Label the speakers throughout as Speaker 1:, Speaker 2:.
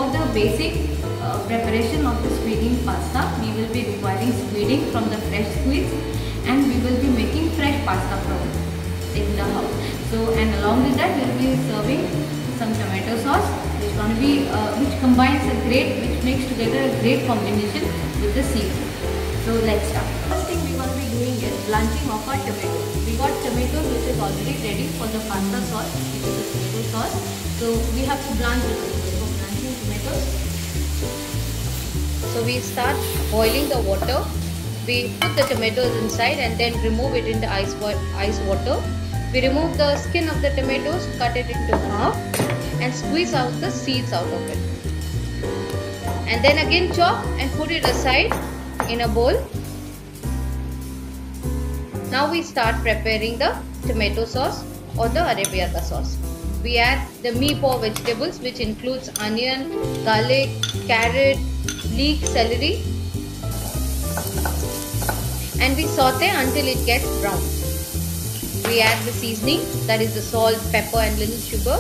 Speaker 1: For the basic preparation of the squiding pasta, we will be requiring squiding from the fresh squids, and we will be making fresh pasta from in the house. So, and along with that, we will be serving some tomato sauce, which combines which makes together a great combination with the seafood. So let's start. First thing we're going to be doing is blanching of our tomatoes. We got tomatoes which is already ready for the pasta sauce, which is the tomato sauce. So we have to blanch the tomatoes. So blanching tomatoes. So we start boiling the water. We put the tomatoes inside and then remove it in the ice water. We remove the skin of the tomatoes, cut it into half and squeeze out the seeds out of it. And then again chop and put it aside in a bowl. Now we start preparing the tomato sauce or the arrabbiata sauce. We add the mee-pav vegetables, which includes onion, garlic, carrot, leek, celery, and we saute until it gets brown. We add the seasoning, that is the salt, pepper and little sugar.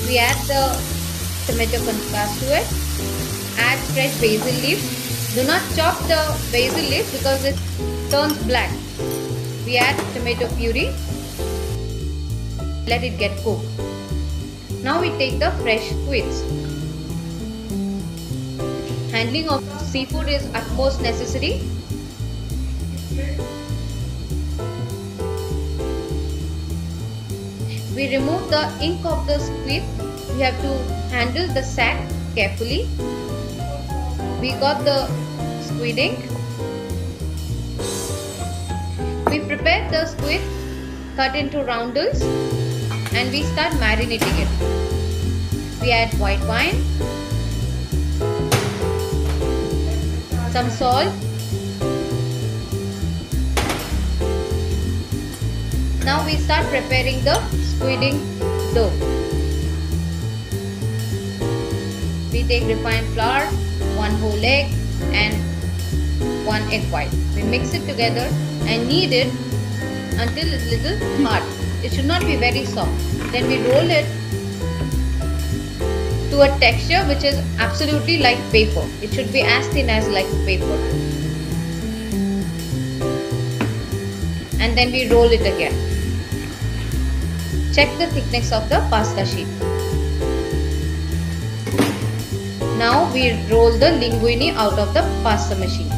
Speaker 1: We add the tomato concasse to it. Add fresh basil leaves. Do not chop the basil leaves because it turns black. We add tomato puree. Let it get cooked. Now we take the fresh squids. Handling of seafood is utmost necessary. We remove the ink of the squid. We have to handle the sac carefully. We got the squid ink. We prepare the squid, cut into roundels, and we start marinating it. We add white wine, some salt. Now we start preparing the squiding dough. We take refined flour, 1 whole egg and 1 egg white. We mix it together and knead it until it's little hard. It should not be very soft. Then we roll it to a texture which is absolutely like paper. It should be as thin as like paper. And then we roll it again. Check the thickness of the pasta sheet. Now we roll the linguine out of the pasta machine.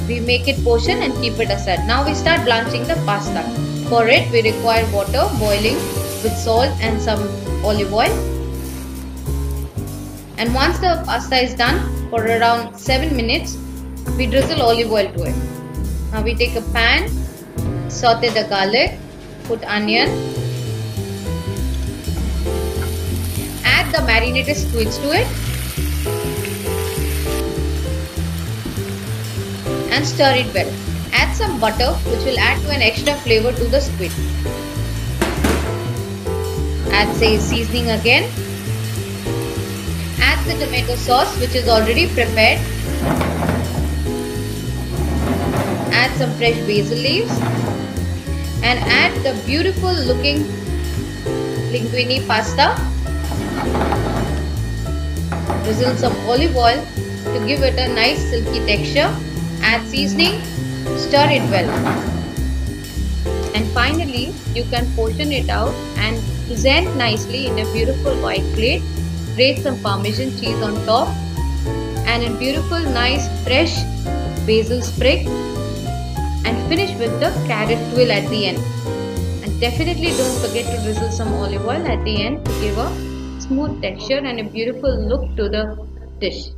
Speaker 1: We make it portion and keep it aside. Now we start blanching the pasta. For it we require water boiling with salt and some olive oil. And once the pasta is done, for around 7 minutes, we drizzle olive oil to it. Now we take a pan, saute the garlic, put onion, add the marinated squids to it and stir it well. Add some butter which will add to an extra flavor to the squid. Add seasoning again. Add the tomato sauce which is already prepared. Add some fresh basil leaves and add the beautiful looking linguine pasta. Drizzle some olive oil to give it a nice silky texture. Add seasoning, stir it well. And finally, you can portion it out and present nicely in a beautiful white plate. Grate some Parmesan cheese on top and a beautiful nice fresh basil sprig, and finish with the carrot twill at the end. And definitely don't forget to drizzle some olive oil at the end to give a smooth texture and a beautiful look to the dish.